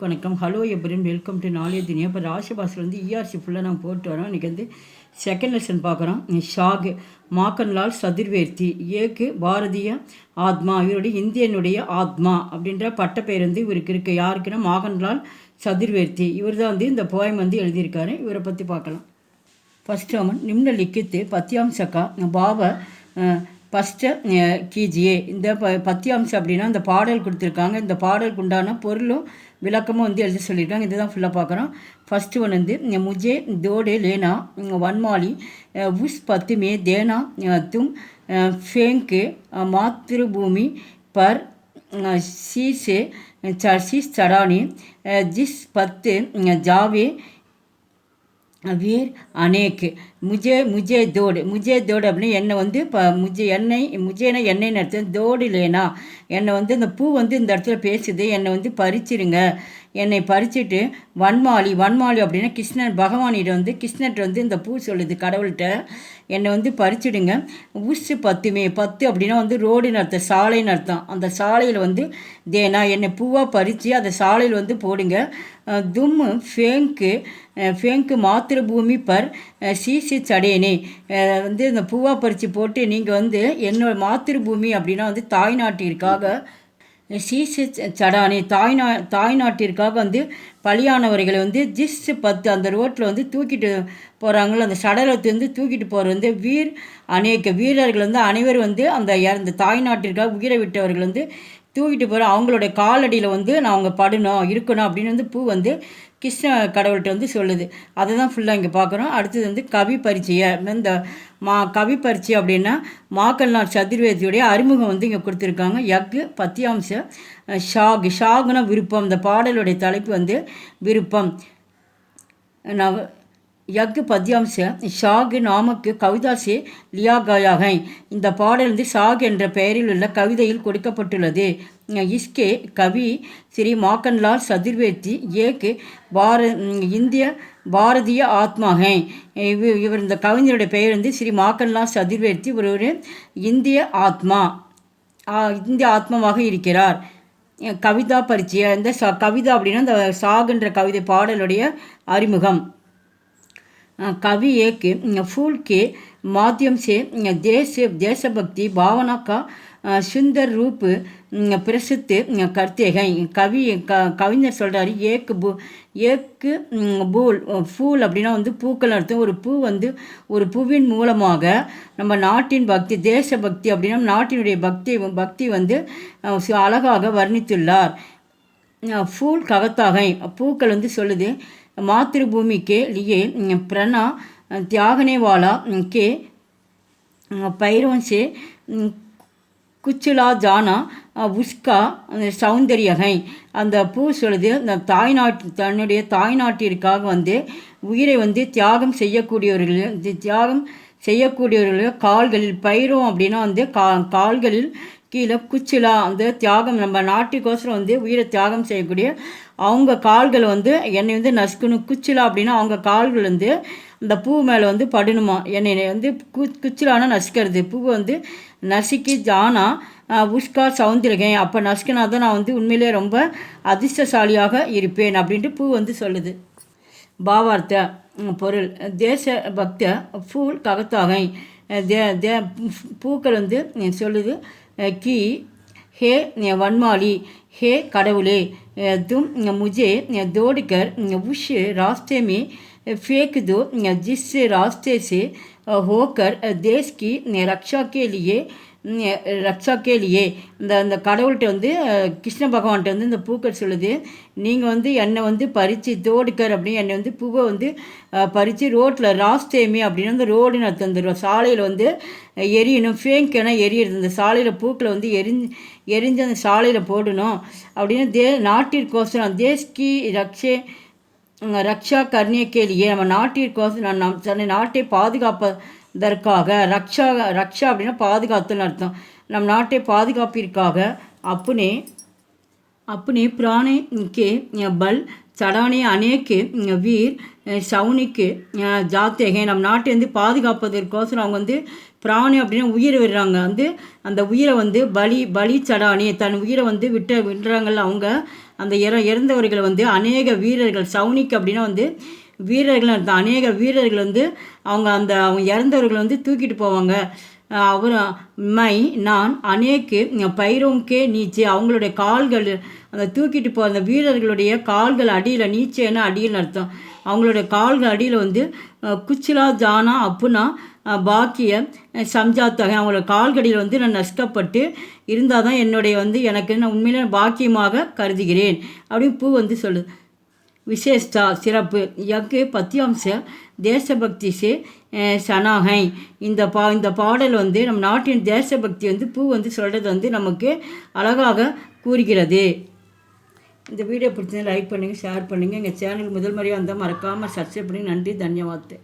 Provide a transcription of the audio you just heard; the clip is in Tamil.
அனைவருக்கும் வணக்கம். ஹலோ எப்ரின், வெல்கம் டு நாளைய தினியா. இப்போ ராசிபாசில் வந்து இஆர்சி ஃபுல்லாக நான் போட்டு வரோம். இன்றைக்கி வந்து செகண்ட் லெசன் பார்க்குறோம். ஷாக் மாக்கன்லால் சதுர்வேர்த்தி ஏக்கு பாரதிய ஆத்மா, இவருடைய இந்தியனுடைய ஆத்மா அப்படின்ற பட்டப்பெயர் வந்து இவருக்கு இருக்குது. யாருக்குன்னா மாகன்லால் சதுர்வேர்த்தி. இவர் தான் வந்து இந்த போயம் வந்து எழுதியிருக்காரு. இவரை பற்றி பார்க்கலாம். ஃபஸ்ட்டு அவன் நிம்ன லிக்கித்து பத்தியாம்சக்கா பாவ ஃபஸ்ட்டு கீஜியே. இந்த பத்தியாம்சம் அப்படின்னா இந்த பாடல் கொடுத்துருக்காங்க. இந்த பாடலுக்கு உண்டான பொருளும் விளக்கமும் வந்து எழுதி சொல்லியிருக்காங்க. இதுதான் ஃபுல்லாக பார்க்குறோம். ஃபஸ்ட்டு ஒன் வந்து முஜே தோடே லேனா வன்மாலி உஸ் பத்து மே தேனா தும் ஃபேங்கு மாத்ருபூமி பர் சீசே சர்சிஸ் சடானி ஜிஸ் பத்து ஜாவே வீர் அனேக் முஜே தோடு அப்படின்னு என்னை வந்து முஜேனா எண்ணெய்னு அர்த்தம். தோடு இல்லைனா என்னை வந்து அந்த பூ வந்து இந்த இடத்துல பேசுது, என்னை வந்து பறிச்சிருங்க, என்னை பறிச்சுட்டு வன்மாலி அப்படின்னா கிருஷ்ணன் பகவானிடம் வந்து கிருஷ்ணர்கிட்ட வந்து இந்த பூ சொல்லுது கடவுள்கிட்ட, என்னை வந்து பறிச்சிடுங்க. உஸ் பத்துமே, பத்து அப்படின்னா வந்து ரோடுன்னு அர்த்தம், சாலைன்னு அர்த்தம். அந்த சாலையில் வந்து தேனா என்னை பூவாக பறித்து அந்த சாலையில் வந்து போடுங்க. தும் ஃபேங்கு மாத்திருபூமி பர் சீசி சடேனே, வந்து இந்த பூவா பறித்து போட்டு நீங்கள் வந்து என்னோட மாத்திருபூமி அப்படின்னா வந்து தாய்நாட்டிற்காக சீசி சடானே தாய்நாட்டிற்காக வந்து பலியானவர்களை வந்து ஜிஸ் பத்து அந்த ரோட்டில் வந்து தூக்கிட்டு போகிறாங்களோ, அந்த சடலத்தை வந்து தூக்கிட்டு போகிற வந்து வீர் அநேக வீரர்கள் வந்து அனைவரும் வந்து அந்த தாய்நாட்டிற்காக உயிரை விட்டவர்கள் வந்து தூக்கிட்டு போகிற அவங்களுடைய காலடியில் வந்து நான் அவங்க இருக்கணும் அப்படின்னு வந்து பூ வந்து கிருஷ்ண கடவுள்கிட்ட வந்து சொல்லுது. அதை தான் ஃபுல்லாக இங்கே பார்க்குறோம். அடுத்தது வந்து கவி பரிச்சய. இந்த கவி பரிச்சயம் அப்படின்னா மாக்கன்லால் சதுர்வேதியுடைய அறிமுகம் வந்து இங்கே கொடுத்துருக்காங்க. யக்கு பத்தியாம்ச ஷாகுனா விருப்பம். இந்த பாடலுடைய தலைப்பு வந்து விருப்பம். யக்கு பத்தியாம்ச ஷாகு நாமக்கு கவிதாசே லியாகாயாகை. இந்த பாடல் வந்து ஷாக் என்ற பெயரில் உள்ள கவிதையில் கொடுக்கப்பட்டுள்ளது. இஸ்கே கவி ஸ்ரீ மாக்கன்லால் சதுர்வேதி ஏக்கு இந்திய பாரதிய ஆத்மாகை. இவர் இந்த கவிஞருடைய பெயர் வந்து ஸ்ரீ மாக்கன்லால் சதுர்வேதி. இவர் ஒரு இந்திய ஆத்மாவாக இருக்கிறார். கவிதா பரிச்சய. இந்த கவிதா அப்படின்னா இந்த ஷாகுன்ற கவிதை பாடலுடைய அறிமுகம். कवि एक फूल के माध्यम से देशभक्ति भावना का सुंदर रूप प्रस्तुत करते हैं. கவிஞர் சொல்கிறாரு ஏக்கு ஃபூல் அப்படின்னா வந்து பூக்கள் அர்த்தம். ஒரு பூ வந்து ஒரு பூவின் மூலமாக நம்ம நாட்டின் பக்தி, தேசபக்தி அப்படின்னா நாட்டினுடைய பக்தி வந்து அழகாக வர்ணித்துள்ளார். फूल कहता है பூக்கள் வந்து சொல்லுது मातृभूमि के लिए प्रण त्यागने वाला के पैरों से कुचला जाना उसका सौंदर्य है. அந்த பூ சொல்லுது அந்த தன்னுடைய தாய்நாட்டிற்காக வந்து உயிரை வந்து தியாகம் செய்யக்கூடியவர்கள் கால்களில் பயிரும் அப்படின்னா வந்து கால்களில் கீழே குச்சிலா அந்த தியாகம் நம்ம நாட்டுக்கோசரம் வந்து உயிரை தியாகம் செய்யக்கூடிய அவங்க கால்கள் வந்து என்னை வந்து நசுக்கணும். குச்சிலா அப்படின்னா அவங்க கால்கள் வந்து அந்த பூ மேலே வந்து படணுமா. என்னை வந்து குச்சிலானா நசுக்கிறது, பூவை வந்து நசுக்கி ஜானா உஷ்கா சவுந்தரகன், அப்போ நசுக்கினா தான் நான் வந்து உண்மையிலே ரொம்ப அதிர்ஷ்டசாலியாக இருப்பேன் அப்படின்ட்டு பூ வந்து சொல்லுது. பாவார்த்த பொருள் தேச பக்த ஃபூல் ககத்தாகை. பூக்கள் வந்து சொல்லுது கி ஹே வன்மாலி, हे கடவுளே, तुम मुझे दौड़कर उस रास्ते में फेंक दो जिस रास्ते से होकर देश की रक्षा के लिए இந்த கடவுள்கிட்ட வந்து கிருஷ்ண பகவான்கிட்ட வந்து இந்த பூக்கள் சொல்லுது, நீங்கள் வந்து என்னை வந்து பறித்து தோடுக்கர் அப்படின்னு என்னை வந்து பூவை வந்து பறித்து ரோட்டில் ராஸ்தேமி அப்படின்னு அந்த ரோடுன்னு அர்த்தம். அந்த சாலையில் வந்து எரியணும். ஃபேங்க்னா எரியிறது. இந்த சாலையில் பூக்களை வந்து எரிஞ்சு அந்த சாலையில் போடணும் அப்படின்னு நாட்டிற்கோசரம் தேஷ்கி ரக்ஷா கர்ணியக்கேலியே நம்ம நாட்டிற்கோசரம் தன்னை நாட்டை பாதுகாப்பதற்காக ரக்ஷா அப்படின்னா பாதுகாத்துன்னு அர்த்தம். நம் நாட்டை பாதுகாப்பிற்காக अपने प्राणे के बल चढ़ाने अनेक वीर சவுனிக்கு ஜாத்தேகே. நம்ம நாட்டை வந்து பாதுகாப்பதற்கோசரம் அவங்க வந்து பிராணி அப்படின்னு உயிரை விடுறாங்க. வந்து அந்த உயிரை வந்து பலி சடானி தன் உயிரை வந்து விடுறாங்கல்ல அவங்க, அந்த இறந்தவர்களை வந்து அநேக வீரர்கள், சவுனிக் அப்படின்னா வந்து வீரர்கள் அர்த்தம். அநேக வீரர்கள் வந்து அவங்க இறந்தவர்களை வந்து தூக்கிட்டு போவாங்க. அவர் நான் அநேக்கு பைரோங்கே நீச்சே, அவங்களுடைய கால்கள் அந்த தூக்கிட்டு அந்த வீரர்களுடைய கால்கள் அடியில், நீச்சேன்னா அடியில் அர்த்தம், அவங்களுடைய கால்கள் அடியில் வந்து குச்சிலா ஜானா அப்புனா பாக்கிய சம்ஜாத்தாக, அவங்களோட கால்கடியில் வந்து நான் நஷ்டப்பட்டு இருந்தால் தான் என்னுடைய வந்து எனக்கு நான் உண்மையிலே பாக்கியமாக கருதுகிறேன் அப்படின்னு பூ வந்து சொல்லுது. விசேஷ்டா சிறப்பு யக்கு பத்தியாம்ச தேசபக்தி சே சனாகை, இந்த பாடல் வந்து நம்ம நாட்டின் தேசபக்தி வந்து பூ வந்து சொல்கிறது வந்து நமக்கு அழகாக கூறுகிறது. இந்த வீடியோ பிடிச்சதை லைக் பண்ணுங்கள், ஷேர் பண்ணுங்கள். எங்கள் சேனல் முதல் முறையாக வந்தால் மறக்காமல் சப்ஸ்கிரைப் பண்ணுங்கள். நன்றி, தன்யவாத்.